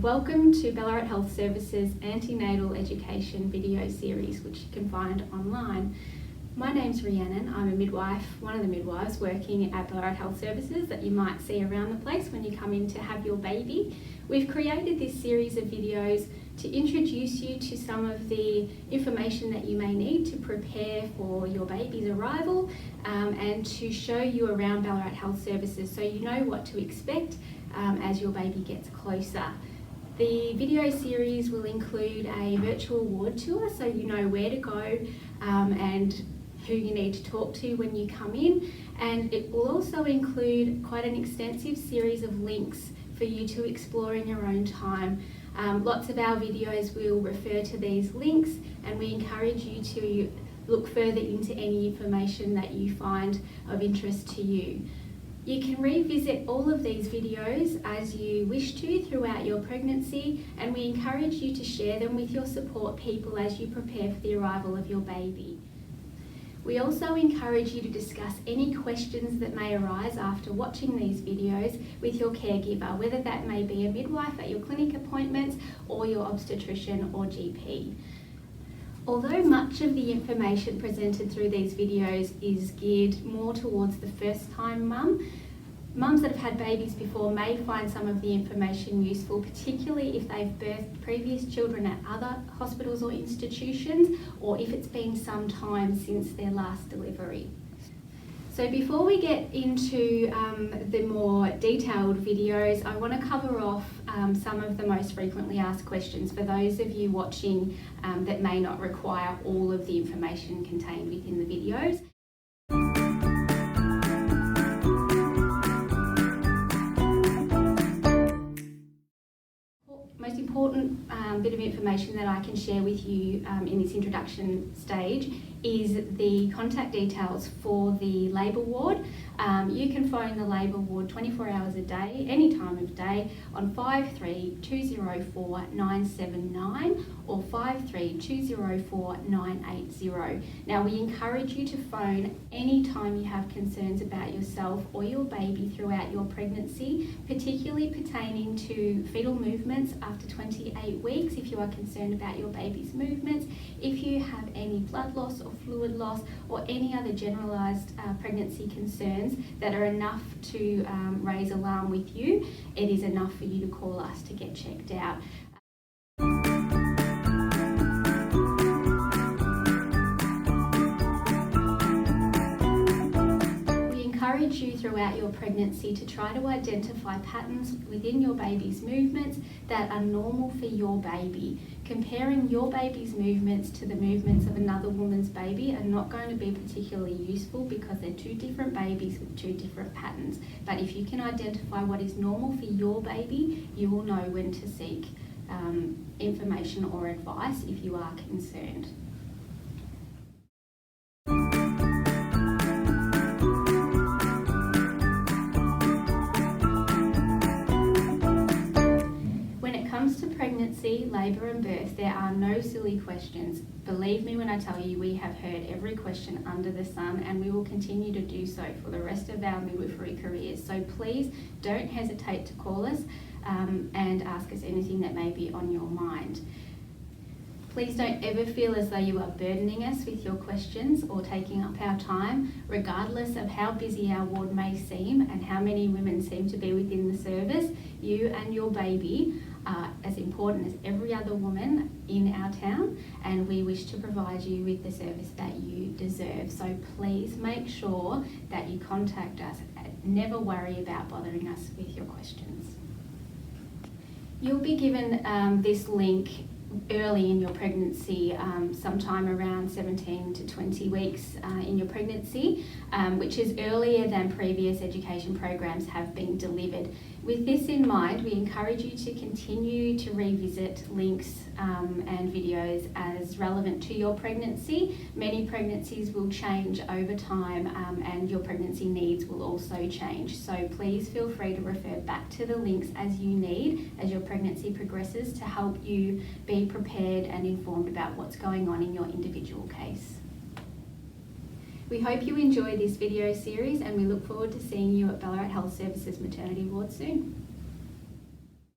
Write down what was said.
Welcome to Ballarat Health Services Antenatal Education video series, which you can find online. My name's Rhiannon. I'm a midwife, one of the midwives working at Ballarat Health Services that you might see around the place when you come in to have your baby. We've created this series of videos to introduce you to some of the information that you may need to prepare for your baby's arrival and to show you around Ballarat Health Services so you know what to expect as your baby gets closer. The video series will include a virtual ward tour so you know where to go and who you need to talk to when you come in, and it will also include quite an extensive series of links for you to explore in your own time. Lots of our videos will refer to these links, and we encourage you to look further into any information that you find of interest to you. You can revisit all of these videos as you wish to throughout your pregnancy, and we encourage you to share them with your support people as you prepare for the arrival of your baby. We also encourage you to discuss any questions that may arise after watching these videos with your caregiver, whether that may be a midwife at your clinic appointments or your obstetrician or GP. Although much of the information presented through these videos is geared more towards the first-time mum, mums that have had babies before may find some of the information useful, particularly if they've birthed previous children at other hospitals or institutions, or if it's been some time since their last delivery. So before we get into the more detailed videos, I want to cover off some of the most frequently asked questions for those of you watching that may not require all of the information contained within the videos. Most important bit of information that I can share with you in this introduction stage is the contact details for the labour ward. You can phone the labour ward 24 hours a day, any time of day, on 53204979 or 53204980. Now, we encourage you to phone anytime you have concerns about yourself or your baby throughout your pregnancy, particularly pertaining to fetal movements after 28 weeks, if you are concerned about your baby's movements, if you have any blood loss or fluid loss or any other generalised pregnancy concerns that are enough to raise alarm with you, it is enough for you to call us to get checked out. Encourage you throughout your pregnancy to try to identify patterns within your baby's movements that are normal for your baby. Comparing your baby's movements to the movements of another woman's baby are not going to be particularly useful because they're two different babies with two different patterns. But if you can identify what is normal for your baby, you will know when to seek information or advice if you are concerned. Pregnancy, labour and birth, there are no silly questions. Believe me when I tell you we have heard every question under the sun, and we will continue to do so for the rest of our midwifery careers. So please don't hesitate to call us and ask us anything that may be on your mind. Please don't ever feel as though you are burdening us with your questions or taking up our time, regardless of how busy our ward may seem and how many women seem to be within the service. You and your baby are as important as every other woman in our town, and we wish to provide you with the service that you deserve. So please make sure that you contact us. Never worry about bothering us with your questions. You'll be given this link early in your pregnancy, sometime around 17 to 20 weeks in your pregnancy, which is earlier than previous education programs have been delivered. With this in mind, we encourage you to continue to revisit links and videos as relevant to your pregnancy. Many pregnancies will change over time and your pregnancy needs will also change. So please feel free to refer back to the links as you need as your pregnancy progresses to help you be prepared and informed about what's going on in your individual case. We hope you enjoy this video series, and we look forward to seeing you at Ballarat Health Services Maternity Ward soon.